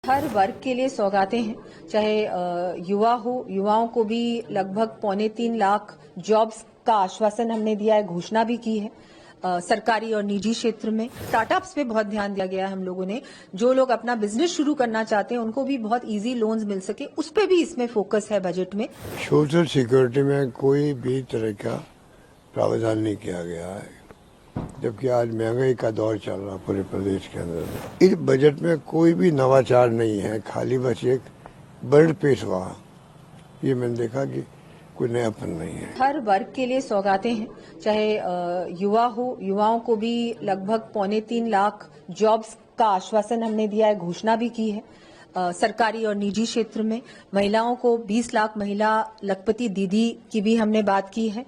हर वर्ग के लिए सौगातें हैं, चाहे युवा हो, युवाओं को भी लगभग 3.25 लाख जॉब्स का आश्वासन हमने दिया है, घोषणा भी की है। सरकारी और निजी क्षेत्र में स्टार्टअप्स पे बहुत ध्यान दिया गया है हम लोगों ने। जो लोग अपना बिजनेस शुरू करना चाहते हैं उनको भी बहुत इजी लोन्स मिल सके, उस पे भी इसमें फोकस है बजट में। सोशल सिक्योरिटी में कोई भी तरह का प्रावधान नहीं किया गया है, जबकि आज महंगाई का दौर चल रहा पूरे प्रदेश के अंदर। इस बजट में कोई भी नवाचार नहीं है, खाली बस एक बजट पेश हुआ। ये मैंने देखा कि कोई नयापन नहीं है। हर वर्ग के लिए सौगातें हैं, चाहे युवा हो, युवाओं को भी लगभग 3.25 लाख जॉब्स का आश्वासन हमने दिया है, घोषणा भी की है। सरकारी और निजी क्षेत्र में महिलाओं को 20 लाख महिला लखपति दीदी की भी हमने बात की है।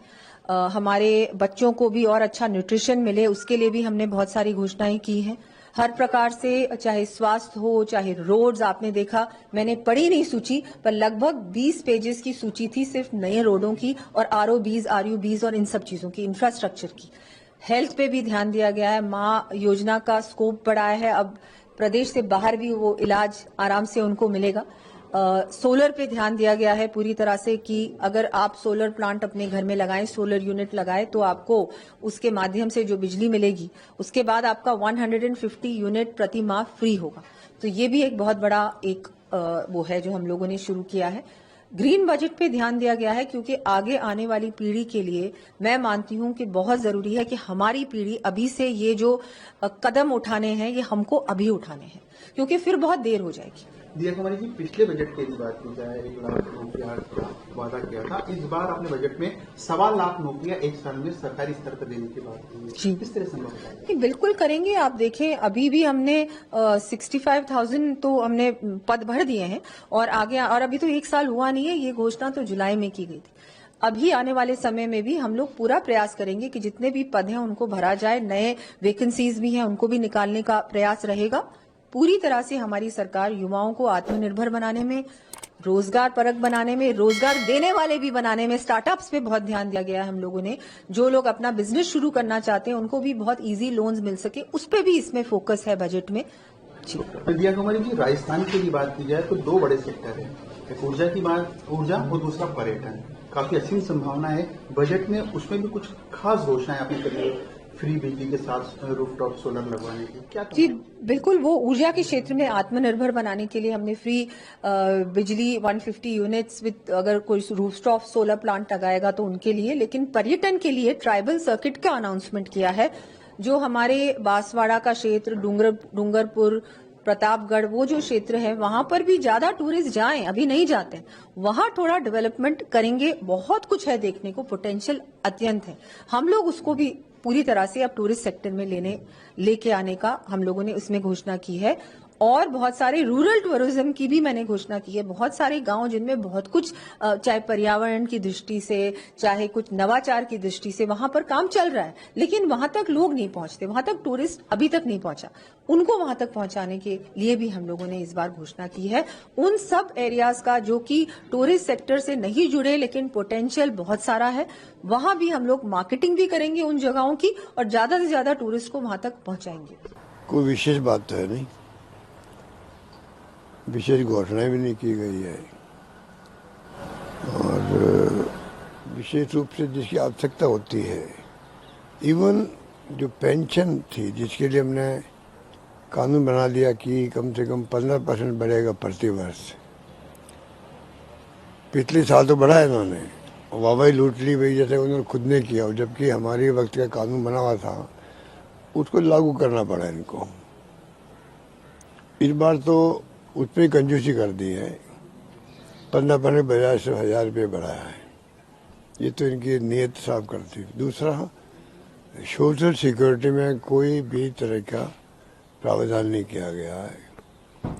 हमारे बच्चों को भी और अच्छा न्यूट्रिशन मिले, उसके लिए भी हमने बहुत सारी घोषणाएं की हैं। हर प्रकार से, चाहे स्वास्थ्य हो, चाहे रोड्स, आपने देखा, मैंने पढ़ी नहीं सूची, पर लगभग 20 पेजेस की सूची थी सिर्फ नए रोडों की और ROBs, RUBs और इन सब चीजों की, इंफ्रास्ट्रक्चर की। हेल्थ पे भी ध्यान दिया गया है, माँ योजना का स्कोप बढ़ाया है, अब प्रदेश से बाहर भी वो इलाज आराम से उनको मिलेगा। सोलर पे ध्यान दिया गया है पूरी तरह से कि अगर आप सोलर प्लांट अपने घर में लगाएं, सोलर यूनिट लगाएं, तो आपको उसके माध्यम से जो बिजली मिलेगी उसके बाद आपका 150 यूनिट प्रति माह फ्री होगा। तो ये भी एक बहुत बड़ा एक वो है जो हम लोगों ने शुरू किया है। ग्रीन बजट पे ध्यान दिया गया है क्योंकि आगे आने वाली पीढ़ी के लिए मैं मानती हूं कि बहुत जरूरी है कि हमारी पीढ़ी अभी से ये जो कदम उठाने हैं ये हमको अभी उठाने हैं, क्योंकि फिर बहुत देर हो जाएगी। दिया कुमारी जी, पिछले बजट की बात की जाए 1 लाख नौकरियां का वादा किया था। इस बार आपने बजट में 1.25 लाख नौकरियां एक साल में सरकारी स्तर पर देने की बात की है। किस तरह संभव है? बिल्कुल करेंगे। आप देखें, अभी भी हमने 65,000 तो हमने पद भर दिए हैं और आगे, और अभी तो 1 साल हुआ नहीं है, ये घोषणा तो जुलाई में की गई थी। अभी आने वाले समय में भी हम लोग पूरा प्रयास करेंगे कि जितने भी पद हैं उनको भरा जाए, नए वैकेंसीज भी हैं उनको भी निकालने का प्रयास रहेगा। पूरी तरह से हमारी सरकार युवाओं को आत्मनिर्भर बनाने में, रोजगार परक बनाने में, रोजगार देने वाले भी बनाने में, स्टार्टअप्स पे बहुत ध्यान दिया गया है हम लोगों ने। जो लोग अपना बिजनेस शुरू करना चाहते हैं उनको भी बहुत इजी लोन्स मिल सके, उस पे भी इसमें फोकस है बजट में। दिया कुमारी जी, राजस्थान की भी बात की जाए तो 2 बड़े सेक्टर हैं, एक ऊर्जा की बात, ऊर्जा, और दूसरा पर्यटन। काफी असीम संभावना है बजट में, उसमें भी कुछ खास घोषणाएं आपने करी है, फ्री बिजली के साथ रूफटॉप सोलर लगवाने की, क्या जी बिल्कुल। वो ऊर्जा के क्षेत्र में आत्मनिर्भर बनाने के लिए हमने फ्री बिजली 150 यूनिट्स विद, अगर कोई रूफटॉप सोलर प्लांट लगाएगा तो उनके लिए। लेकिन पर्यटन के लिए ट्राइबल सर्किट का अनाउंसमेंट किया है, जो हमारे बांसवाड़ा का क्षेत्र, डूंगरपुर, प्रतापगढ़, वो जो क्षेत्र है वहां पर भी ज्यादा टूरिस्ट जाएं, अभी नहीं जाते, वहां थोड़ा डेवलपमेंट करेंगे। बहुत कुछ है देखने को, पोटेंशियल अत्यंत है। हम लोग उसको भी पूरी तरह से अब टूरिस्ट सेक्टर में लेके आने का हम लोगों ने इसमें घोषणा की है। और बहुत सारे रूरल टूरिज्म की भी मैंने घोषणा की है। बहुत सारे गांव जिनमें बहुत कुछ, चाहे पर्यावरण की दृष्टि से, चाहे कुछ नवाचार की दृष्टि से, वहां पर काम चल रहा है, लेकिन वहां तक लोग नहीं पहुंचते, वहां तक टूरिस्ट अभी तक नहीं पहुंचा। उनको वहां तक पहुंचाने के लिए भी हम लोगों ने इस बार घोषणा की है। उन सब एरियाज का जो कि टूरिस्ट सेक्टर से नहीं जुड़े लेकिन पोटेंशियल बहुत सारा है, वहां भी हम लोग मार्केटिंग भी करेंगे उन जगहों की और ज्यादा से ज्यादा टूरिस्ट को वहां तक पहुंचाएंगे। कोई विशेष बात तो है नहीं, विशेष घोषणाएं भी नहीं की गई है, और विशेष रूप से जिसकी आवश्यकता होती है, इवन जो पेंशन थी जिसके लिए हमने कानून बना दिया कि कम से कम 15% बढ़ेगा प्रति वर्ष। पिछले साल तो बढ़ा है इन्होंने, वाहवाही लूट ली भाई, जैसे उन्होंने खुद ने किया, जबकि हमारे वक्त का कानून बना हुआ था, उसको लागू करना पड़ा इनको। इस बार तो उसमें कंजूसी कर दी है, 15% बजाय से 1000 रुपये बढ़ाया है। ये तो इनकी नीयत साफ करती है। दूसरा, सोशल सिक्योरिटी में कोई भी तरह का प्रावधान नहीं किया गया है,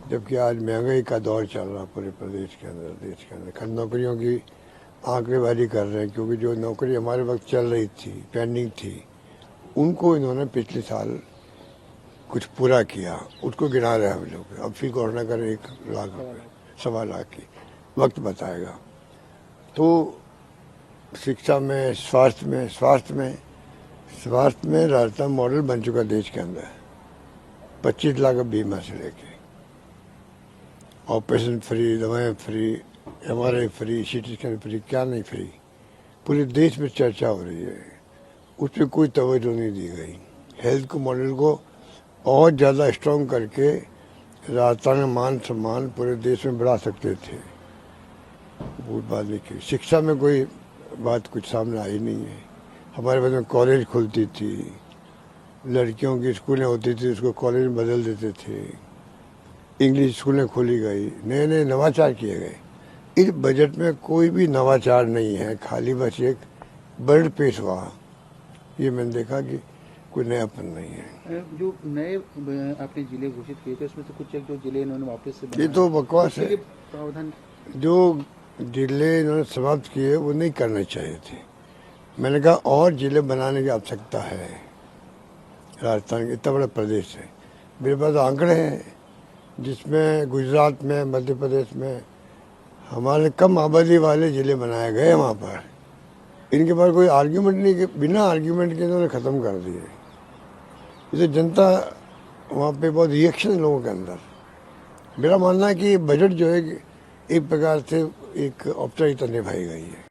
जबकि आज महंगाई का दौर चल रहा पूरे प्रदेश के अंदर, देश के अंदर। नौकरियों की आंकड़ेबाजी कर रहे हैं, क्योंकि जो नौकरी हमारे वक्त चल रही थी, पेंडिंग थी, उनको इन्होंने पिछले साल कुछ पूरा किया, उसको गिना रहे हम लोग। अब फिर घोषणा करें 1 लाख रुपये, 1.25 लाख की, वक्त बताएगा। तो शिक्षा में, स्वास्थ्य में राजस्थान मॉडल बन चुका देश के अंदर। 25 लाख बीमा से लेके ऑपरेशन फ्री, दवाएं free, MRI free, CT scan free, क्या नहीं फ्री। पूरे देश में चर्चा हो रही है, उस पर कोई तवज्जो नहीं दी गई। हेल्थ को मॉडल को और ज़्यादा स्ट्रॉन्ग करके राजस्थान का मान सम्मान पूरे देश में बढ़ा सकते थे, वो बात नहीं की। शिक्षा में कोई बात कुछ सामने आई नहीं है। हमारे पास में कॉलेज खुलती थी, लड़कियों की स्कूलें होती थी, उसको कॉलेज में बदल देते थे, इंग्लिश स्कूलें खोली गई, नए नए नवाचार किए गए। इस बजट में कोई भी नवाचार नहीं है, खाली बस एक बजट पेश हुआ। ये मैंने देखा कि कोई नयापन नहीं है। जो नए आपने जिले घोषित किए थे उसमें से कुछ एक जो जिले इन्होंने वापस से ये तो बकवास है। प्रावधान जो जिले इन्होंने समाप्त किए वो नहीं करने चाहिए थे। मैंने कहा और जिले बनाने की आवश्यकता है। राजस्थान इतना बड़ा प्रदेश है, मेरे पास आंकड़े हैं जिसमें गुजरात में, मध्य प्रदेश में हमारे कम आबादी वाले जिले बनाए गए। वहाँ पर इनके पास कोई आर्ग्यूमेंट नहीं, कि बिना आर्ग्यूमेंट के इन्होंने ख़त्म कर दिए। इसे जनता वहाँ पे बहुत रिएक्शन लोगों के अंदर। मेरा मानना है कि बजट जो है एक प्रकार से एक औपचारिकता निभाई गई है।